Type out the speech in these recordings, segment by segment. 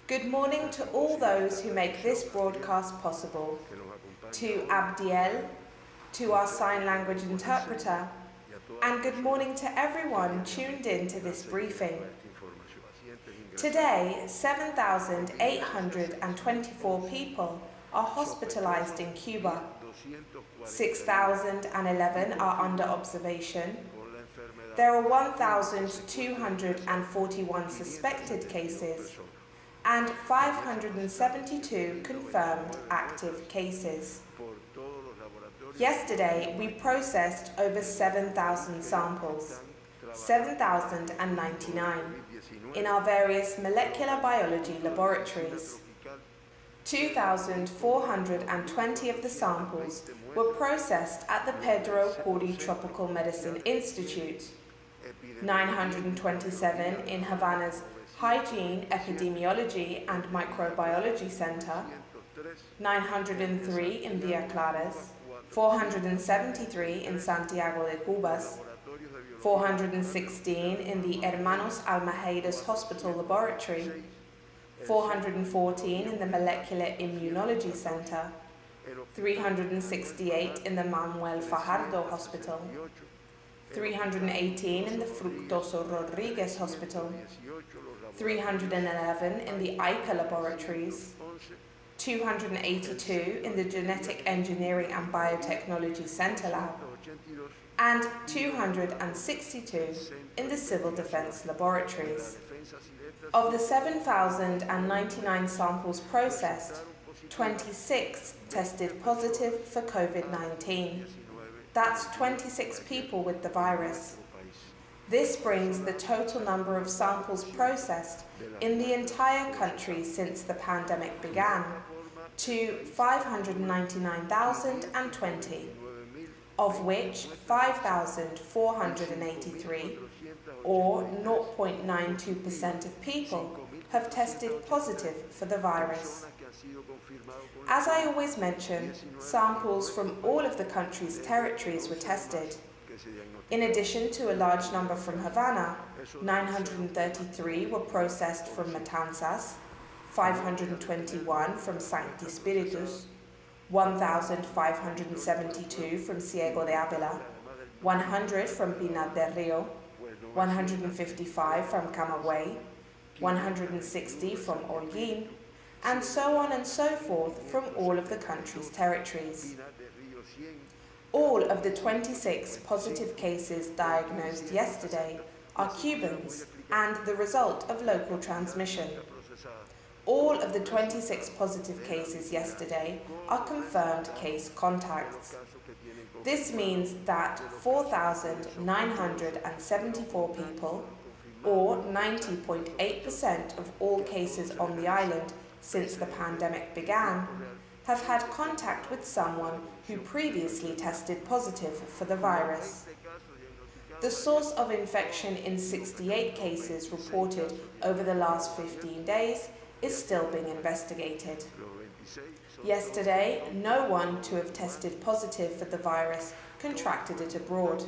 Good morning to all those who make this broadcast possible, to Abdiel, to our sign language interpreter, and good morning to everyone tuned in to this briefing. Today, 7,824 people are hospitalized in Cuba. 6,011 are under observation. There are 1,241 suspected cases and 572 confirmed active cases. Yesterday, we processed over 7,000 samples, 7,099, in our various molecular biology laboratories. 2,420 of the samples were processed at the Pedro Curi Tropical Medicine Institute, 927 in Havana's Hygiene, Epidemiology and Microbiology Center, 903 in Villa Claras, 473 in Santiago de Cubas, 416 in the Hermanos Almahedas Hospital Laboratory, 414 in the Molecular Immunology Center, 368 in the Manuel Fajardo Hospital, 318 in the Fructuoso Rodriguez Hospital, 311 in the ICA laboratories, 282 in the Genetic Engineering and Biotechnology Center Lab, and 262 in the Civil Defense Laboratories. Of the 7,099 samples processed, 26 tested positive for COVID-19. That's 26 people with the virus. This brings the total number of samples processed in the entire country since the pandemic began to 599,020, of which 5,483, or 0.92% of people, have tested positive for the virus. As I always mention, samples from all of the country's territories were tested. In addition to a large number from Havana, 933 were processed from Matanzas, 521 from Sancti Spiritus, 1,572 from Ciego de Ávila, 100 from Pinar del Rio, 155 from Camagüey, 160 from Holguín, and so on and so forth from all of the country's territories. All of the 26 positive cases diagnosed yesterday are Cubans and the result of local transmission. All of the 26 positive cases yesterday are confirmed case contacts. This means that 4,974 people, or 90.8% of all cases on the island since the pandemic began, have had contact with someone who previously tested positive for the virus. The source of infection in 68 cases reported over the last 15 days is still being investigated. Yesterday, no one to have tested positive for the virus contracted it abroad,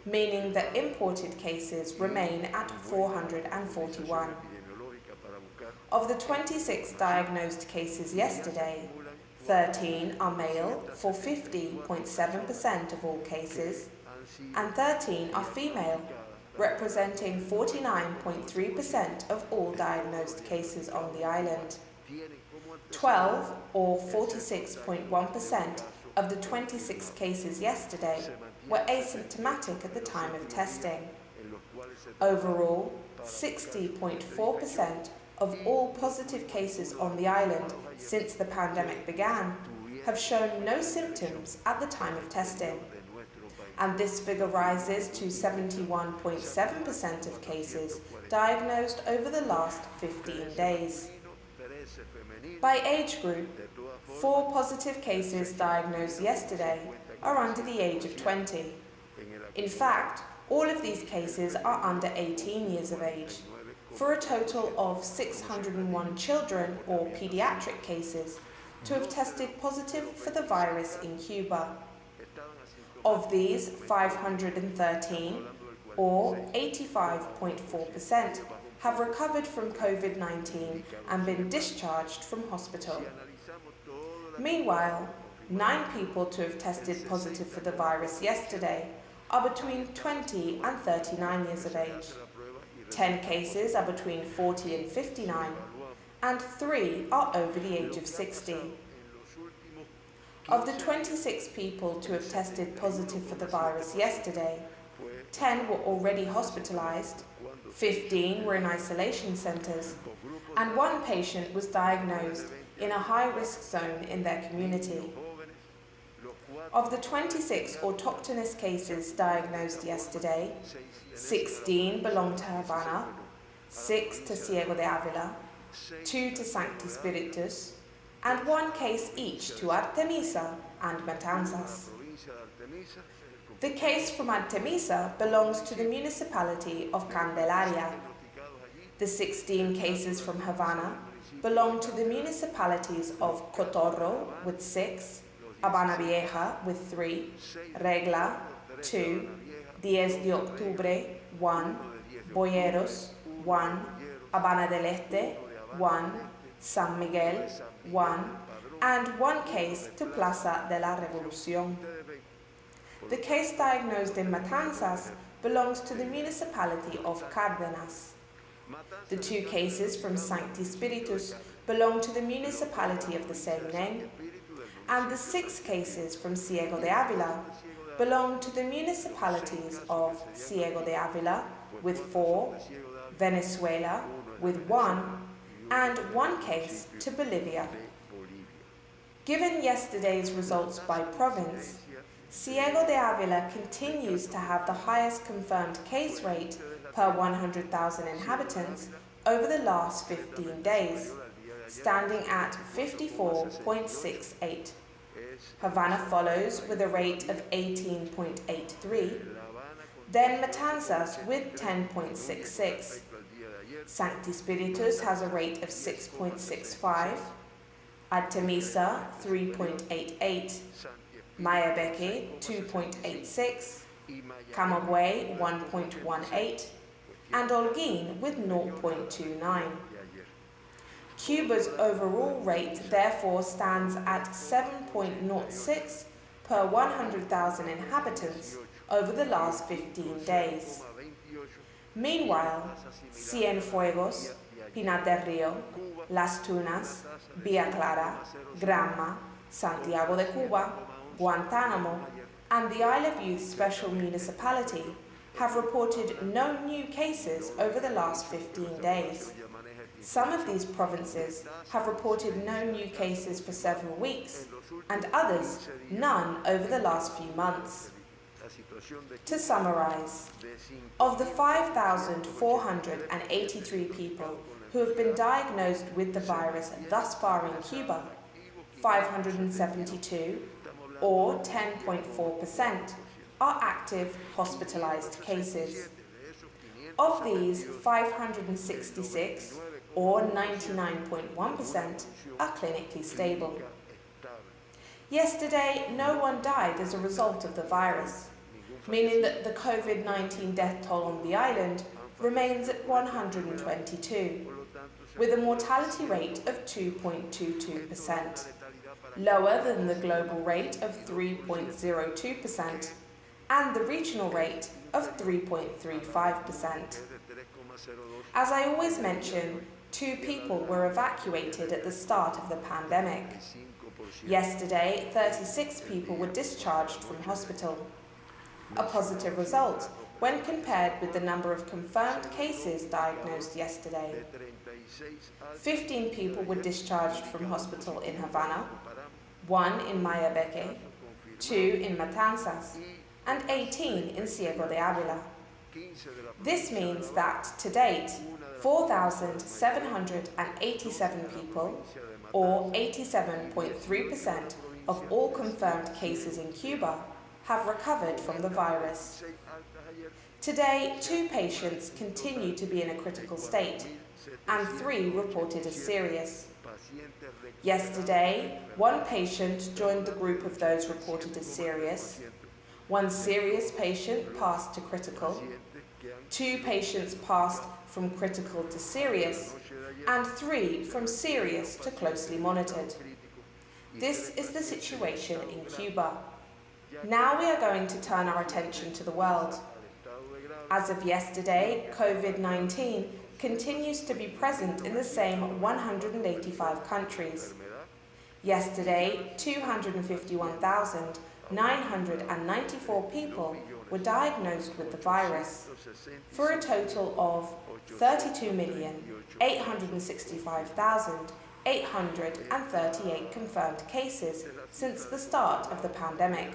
meaning that imported cases remain at 441. Of the 26 diagnosed cases yesterday, 13 are male for 50.7% of all cases, and 13 are female, representing 49.3% of all diagnosed cases on the island. 12, or 46.1%, of the 26 cases yesterday were asymptomatic at the time of testing. Overall, 60.4% of all positive cases on the island since the pandemic began have shown no symptoms at the time of testing, and this figure rises to 71.7% of cases diagnosed over the last 15 days. By age group, 4 positive cases diagnosed yesterday are under the age of 20. In fact, all of these cases are under 18 years of age, for a total of 601 children or pediatric cases to have tested positive for the virus in Cuba. Of these, 513, or 85.4%, have recovered from COVID-19 and been discharged from hospital. Meanwhile, 9 people to have tested positive for the virus yesterday are between 20 and 39 years of age. 10 cases are between 40 and 59, and 3 are over the age of 60. Of the 26 people to have tested positive for the virus yesterday, 10 were already hospitalized, 15 were in isolation centers, and 1 patient was diagnosed in a high-risk zone in their community. Of the 26 autochthonous cases diagnosed yesterday, 16 belong to Havana, 6 to Ciego de Avila, 2 to Sancti Spiritus, and 1 case each to Artemisa and Matanzas. The case from Artemisa belongs to the municipality of Candelaria. The 16 cases from Havana belong to the municipalities of Cotorro with 6, Habana Vieja with 3, Regla 2, 10 de Octubre 1, Boyeros 1, Habana del Este 1, San Miguel 1, and 1 case to Plaza de la Revolución. The case diagnosed in Matanzas belongs to the municipality of Cárdenas. The 2 cases from Sancti Spiritus belong to the municipality of the same name, and the 6 cases from Ciego de Avila belong to the municipalities of Ciego de Avila with 4, Venezuela with 1, and 1 case to Bolivia. Given yesterday's results by province, Ciego de Avila continues to have the highest confirmed case rate per 100,000 inhabitants over the last 15 days, standing at 54.68. Havana follows with a rate of 18.83, then Matanzas with 10.66. Sancti Spiritus has a rate of 6.65, Artemisa 3.88, Mayabeque 2.86, Camagüey 1.18, and Holguín with 0.29. Cuba's overall rate therefore stands at 7.06 per 100,000 inhabitants over the last 15 days. Meanwhile, Cienfuegos, Pinar del Río, Las Tunas, Villa Clara, Granma, Santiago de Cuba, Guantánamo, and the Isle of Youth Special Municipality have reported no new cases over the last 15 days. Some of these provinces have reported no new cases for several weeks, and others none over the last few months. To summarize, of the 5,483 people who have been diagnosed with the virus thus far in Cuba, 572, or 10.4%, are active hospitalized cases. Of these, 566, or 99.1%, are clinically stable. Yesterday, no one died as a result of the virus, meaning that the COVID-19 death toll on the island remains at 122, with a mortality rate of 2.22%, lower than the global rate of 3.02% and the regional rate of 3.35%. As I always mention, 2 people were evacuated at the start of the pandemic. Yesterday, 36 people were discharged from hospital, a positive result when compared with the number of confirmed cases diagnosed yesterday. 15 people were discharged from hospital in Havana, 1 in Mayabeque, 2 in Matanzas, and 18 in Ciego de Avila. This means that, to date, 4,787 people, or 87.3% of all confirmed cases in Cuba, have recovered from the virus. Today, 2 patients continue to be in a critical state, and 3 reported as serious. Yesterday, 1 patient joined the group of those reported as serious, 1 serious patient passed to critical, 2 patients passed from critical to serious, and 3 from serious to closely monitored. This is the situation in Cuba. Now we are going to turn our attention to the world. As of yesterday, COVID-19 continues to be present in the same 185 countries. Yesterday, 251,994 people were diagnosed with the virus, for a total of 32,865,838 confirmed cases since the start of the pandemic.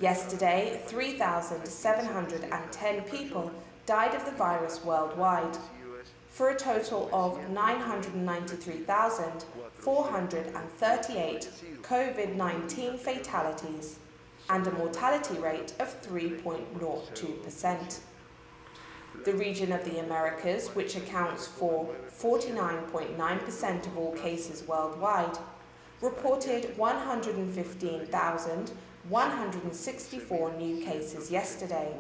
Yesterday, 3,710 people died of the virus worldwide, for a total of 993,438 COVID-19 fatalities and a mortality rate of 3.02%. The region of the Americas, which accounts for 49.9% of all cases worldwide, reported 115,164 new cases yesterday,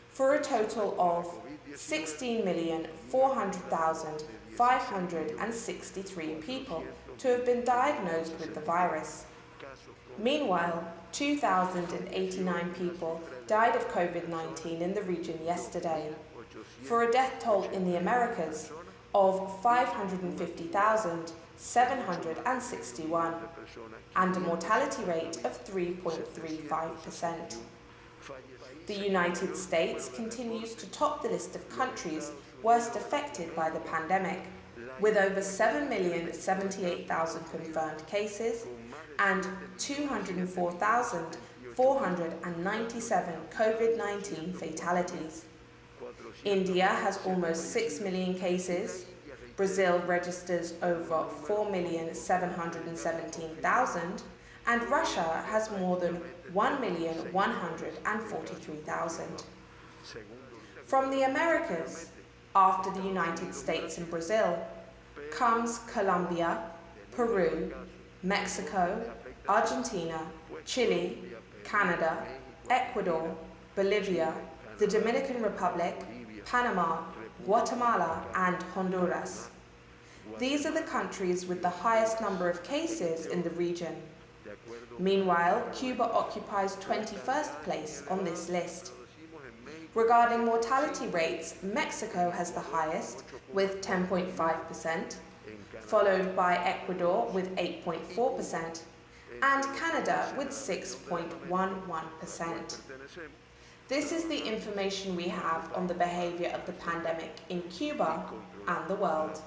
for a total of 16,400,563 people to have been diagnosed with the virus. Meanwhile, 2,089 people died of COVID-19 in the region yesterday, for a death toll in the Americas of 550,761 and a mortality rate of 3.35%. The United States continues to top the list of countries worst affected by the pandemic, with over 7,078,000 confirmed cases and 204,497 COVID-19 fatalities. India has almost 6 million cases, Brazil registers over 4,717,000, and Russia has more than 1,143,000. From the Americas, after the United States and Brazil, comes Colombia, Peru, Mexico, Argentina, Chile, Canada, Ecuador, Bolivia, the Dominican Republic, Panama, Guatemala, and Honduras. These are the countries with the highest number of cases in the region. Meanwhile, Cuba occupies 21st place on this list. Regarding mortality rates, Mexico has the highest, with 10.5%, followed by Ecuador with 8.4%, and Canada with 6.11%. This is the information we have on the behavior of the pandemic in Cuba and the world.